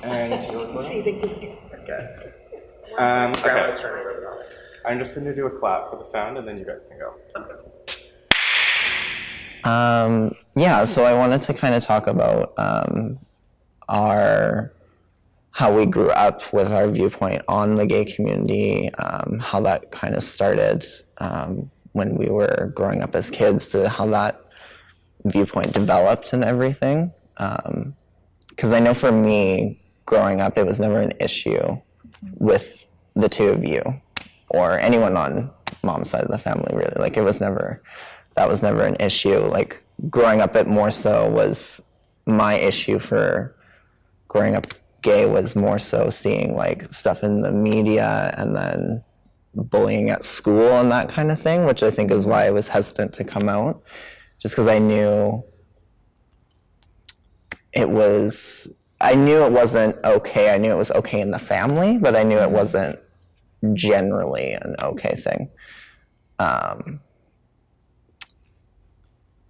And you recording? See the game. Okay. Okay. I'm just going to do a clap for the sound, and then you guys can go. Yeah, so I wanted to kind of talk about how we grew up with our viewpoint on the gay community, how that kind of started when we were growing up as kids, to how that viewpoint developed and everything. Because I know for me, growing up, it was never an issue with the two of you or anyone on mom's side of the family, really. Like, that was never an issue. Like, growing up, it more so was my issue for growing up gay was more so seeing, like, stuff in the media and then bullying at school and that kind of thing, which I think is why I was hesitant to come out, just because I knew it wasn't okay. I knew it was okay in the family, but I knew it wasn't generally an okay thing.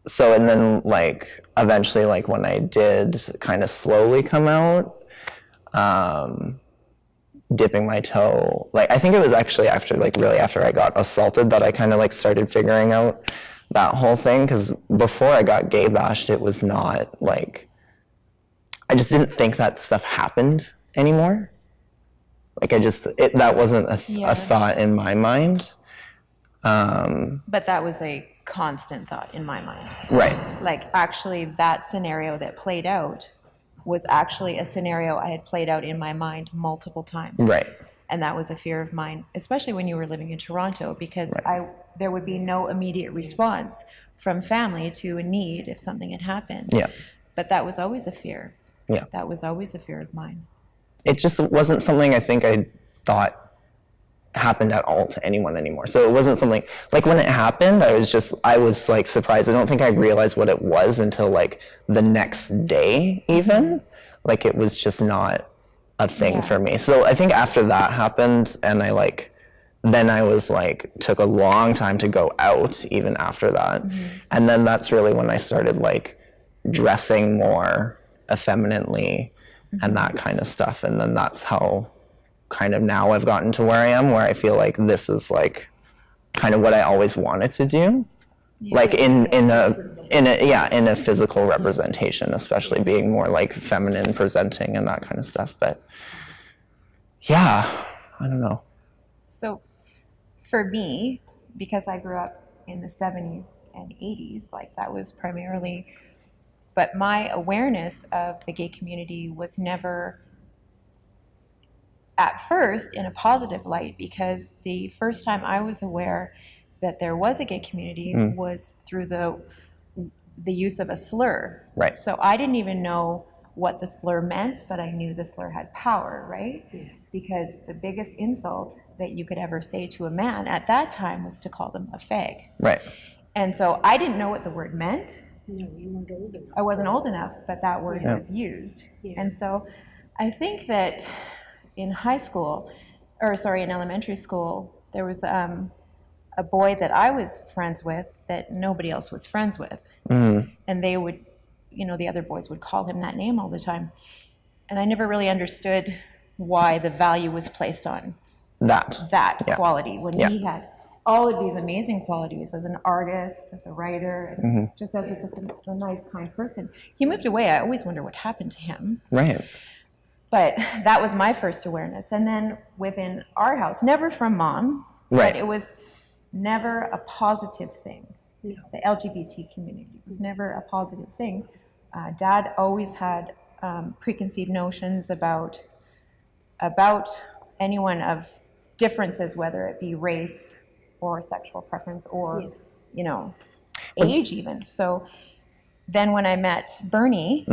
So, and then, like, eventually, like, when I did kind of slowly come out, dipping my toe, like, I think it was actually after I got assaulted that I kind of, like, started figuring out that whole thing, because before I got gay bashed, it was not, like, I just didn't think that stuff happened anymore. Like, that wasn't a thought in my mind. But that was a constant thought in my mind. Right. Like, actually, that scenario that played out was actually a scenario I had played out in my mind multiple times. Right. And that was a fear of mine, especially when you were living in Toronto, because there would be no immediate response from family to a need if something had happened. Yeah. But that was always a fear. Yeah. That was always a fear of mine. It just wasn't something I think I thought happened at all to anyone anymore. So it wasn't something, like, when it happened, I was like surprised. I don't think I realized what it was until, like, the next day even. Like, it was just not a thing for me. So I think after that happened, and then I was like, took a long time to go out even after that. Mm-hmm. And then that's really when I started, like, dressing more effeminately and that kind of stuff. And then that's how kind of now I've gotten to where I am, where I feel like this is, like, kind of what I always wanted to do. Yeah. Like, in a physical representation, especially being more, like, feminine presenting and that kind of stuff. But yeah, I don't know. So for me, because I grew up in the 70s and 80s, like, that was primarily, but my awareness of the gay community was never at first in a positive light, because the first time I was aware that there was a gay community was through the use of a slur. Right. So I didn't even know what the slur meant, but I knew the slur had power, right? Yeah. Because the biggest insult that you could ever say to a man at that time was to call them a fag. Right. And so I didn't know what the word meant. No, you weren't old enough. I wasn't old enough, but that word was used. Yeah. And so I think that in elementary school, there was a boy that I was friends with that nobody else was friends with. Mm-hmm. And they would, the other boys would call him that name all the time. And I never really understood why the value was placed on that quality when he had all of these amazing qualities as an artist, as a writer, and just as a nice, kind person. He moved away. I always wonder what happened to him. Right. But that was my first awareness. And then within our house, never from mom, but it was never a positive thing. No. The LGBT community was never a positive thing. Dad always had preconceived notions about anyone of differences, whether it be race or sexual preference or, age even. So then when I met Bernie,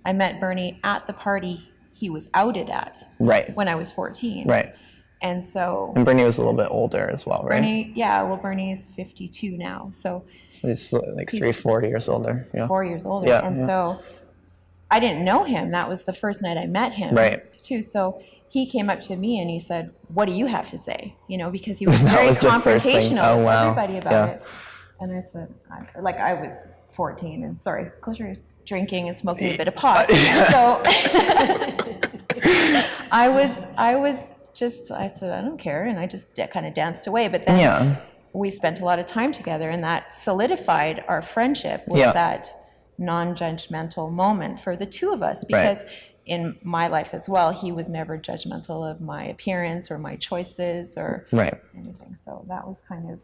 I met Bernie at the party he was outed at when I was 14. Right. And Bernie was a little bit older as well, right? Bernie's 52 now. So he's like 4 years older. Yeah. 4 years older. Yeah, and so I didn't know him. That was the first night I met him. Too. So he came up to me and he said, "What do you have to say?" Because he was very confrontational with everybody about it. And I said, I was 14 and close your ears, drinking and smoking a bit of pot. So I said, I don't care. And I just kind of danced away. But then we spent a lot of time together, and that solidified our friendship with that non-judgmental moment for the two of us. Because in my life as well, he was never judgmental of my appearance or my choices or anything. So that was kind of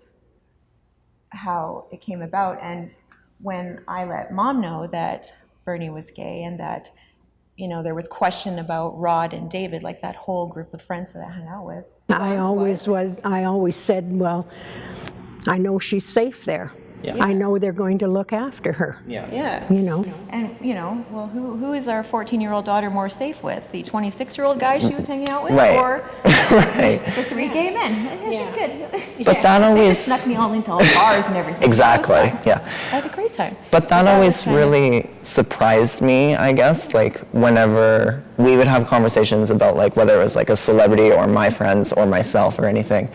how it came about. And when I let Mom know that Bernie was gay and that, you know, there was question about Rod and David, like that whole group of friends that I hung out with. I always said, well, I know she's safe there. Yeah. I know they're going to look after her. Yeah. You know. And, you know, well, who is our 14-year-old daughter more safe with? The 26-year-old guy she was hanging out with? Or the 3 gay men? She's good. But that always... They just snuck me all into all bars and everything. Exactly, I had a great time. But that always really surprised me, I guess, like whenever we would have conversations about like whether it was like a celebrity or my friends or myself or anything.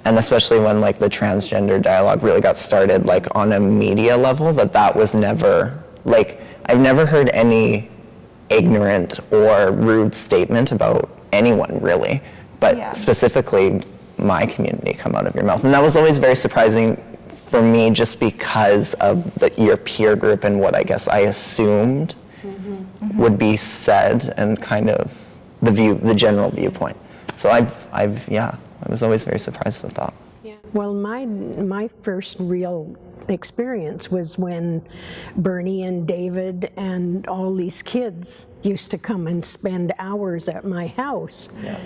And especially when like the transgender dialogue really got started like on a media level, that was never, like I've never heard any ignorant or rude statement about anyone really, but specifically my community come out of your mouth. And that was always very surprising for me just because of your peer group and what I guess I assumed would be said and kind of the general viewpoint. So I was always very surprised with that. Yeah. Well, my first real experience was when Bernie and David and all these kids used to come and spend hours at my house. Yeah.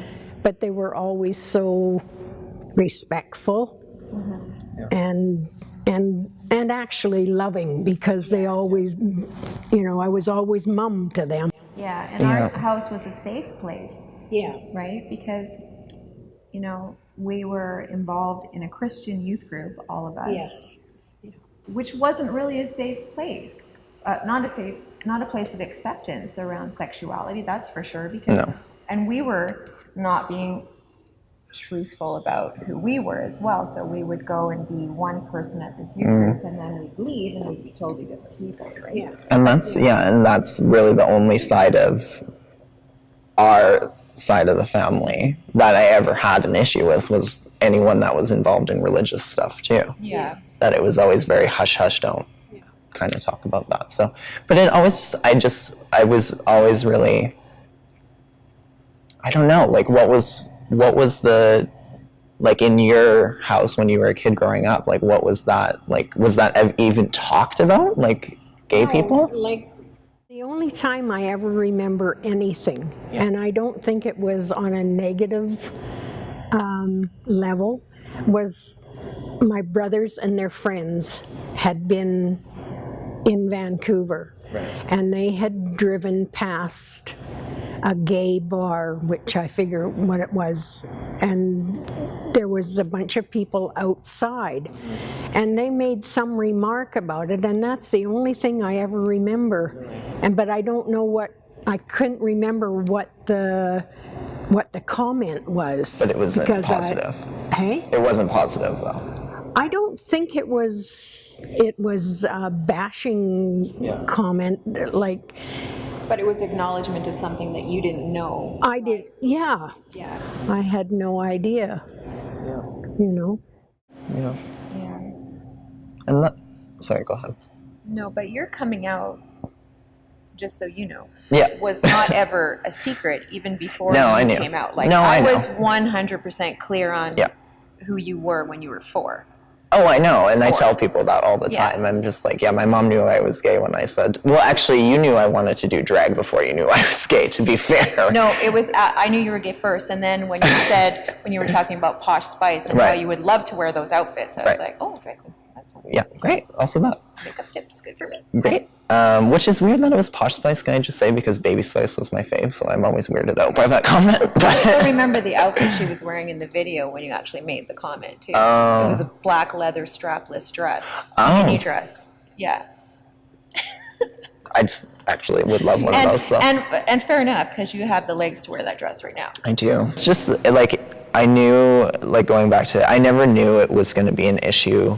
But they were always so respectful and actually loving, because they always, you know, I was always mum to them. Yeah, and our house was a safe place. Yeah. Right? Because, you know, we were involved in a Christian youth group, all of us. Yes. Which wasn't really a safe place. Not a place of acceptance around sexuality, that's for sure. Because, and we were not being truthful about who we were as well. So we would go and be one person at this youth group, and then we'd leave and we'd be totally different people, right? Yeah. And that's really the only side of our side of the family that I ever had an issue with was anyone that was involved in religious stuff too. Yes. That it was always very hush hush, don't kind of talk about that. So, but it always, I was always really, I don't know, like what was the, like in your house when you were a kid growing up, like what was that, like was that even talked about, like gay people? Like, the only time I ever remember anything, and I don't think it was on a negative level, was my brothers and their friends had been in Vancouver, and they had driven past a gay bar, which I figure what it was, and there was a bunch of people outside, and they made some remark about it, and that's the only thing I ever remember. But I don't know I couldn't remember what the comment was. But it wasn't positive. It wasn't positive though. I don't think it was a bashing comment, like. But it was acknowledgement of something that you didn't know. I did, yeah. I had no idea, you know. Yeah. And sorry, go ahead. No, but your coming out, just so you know, was not ever a secret even before I you knew. came out. Like I was 100% clear on who you were when you were 4. Oh, I know, and I tell people that all the time. I'm just like, my mom knew I was gay when I said, well, actually, you knew I wanted to do drag before you knew I was gay, to be fair. No, it was, I knew you were gay first, and then when you said, when you were talking about Posh Spice and how you would love to wear those outfits, I was like, oh, drag queen. Yeah, great. Also that. Makeup tips, good for me. Great. Which is weird that it was Posh Spice, can I just say, because Baby Spice was my fave, so I'm always weirded out by that comment. I remember the outfit she was wearing in the video when you actually made the comment, too. It was a black leather strapless dress, mini dress. Yeah. I just actually would love one of those, though. And fair enough, because you have the legs to wear that dress right now. I do. It's just, like, I knew, like, going back to it, I never knew it was going to be an issue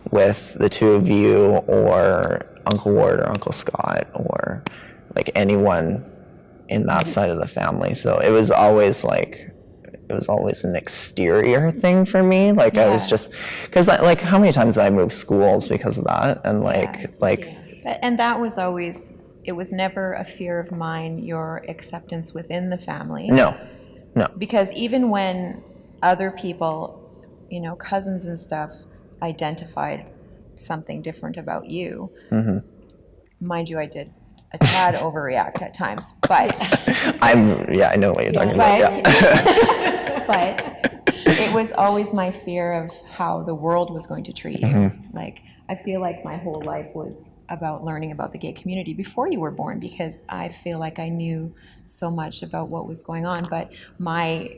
with the two of you or Uncle Ward or Uncle Scott or like anyone in that side of the family. So it was always an exterior thing for me. Like I was just, because like how many times did I move schools because of that? And And that was always, it was never a fear of mine, your acceptance within the family. No. Because even when other people, cousins and stuff, identified something different about you, mind you, I did a tad overreact at times, but I know what you're talking about. Yeah. But it was always my fear of how the world was going to treat you. Like, I feel like my whole life was about learning about the gay community before you were born, because I feel like I knew so much about what was going on. But my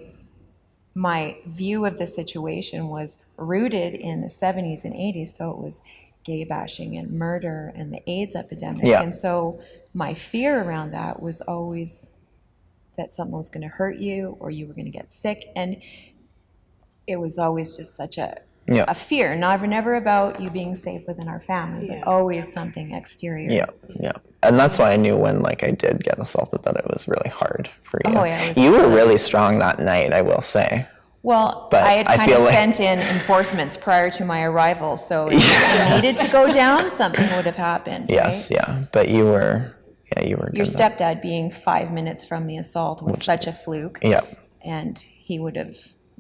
view of the situation was rooted in the 70s and 80s, so it was gay bashing and murder and the AIDS epidemic. Yeah. And so my fear around that was always that someone was going to hurt you or you were going to get sick. And it was always just such a fear. Never about you being safe within our family, but always something exterior. Yeah. And that's why I knew when like I did get assaulted that it was really hard for you. Oh, yeah, you were really strong that night, I will say. Well, But I had I kind feel of like- sent in enforcements prior to my arrival, so if it needed to go down, something would have happened. Yes, right? yeah. But you were good. Your stepdad being 5 minutes from the assault was such a fluke. Yeah. And he would have,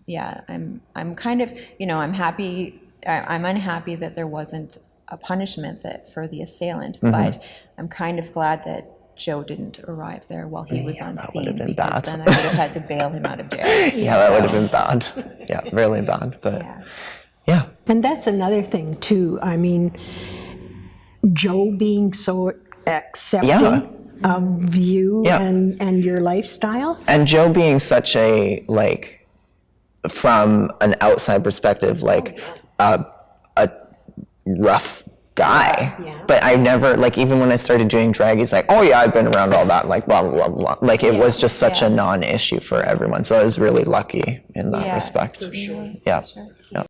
I'm kind of, I'm happy, I'm unhappy that there wasn't a punishment for the assailant, but I'm kind of glad that Joe didn't arrive there while he was on scene, would have been because bad. then I would have had to bail him out of jail. Yeah, that would have been bad. Yeah, really bad. But yeah. And that's another thing too. I mean, Joe being so accepting of you and your lifestyle. And Joe being such a, like, from an outside perspective, like a rough guy. Yeah. But I never, like, even when I started doing drag, he's like, oh yeah, I've been around all that, like, blah, blah, blah, blah. Like, it was just such a non-issue for everyone. So I was really lucky in that respect. For sure. Yeah. For sure. Yeah.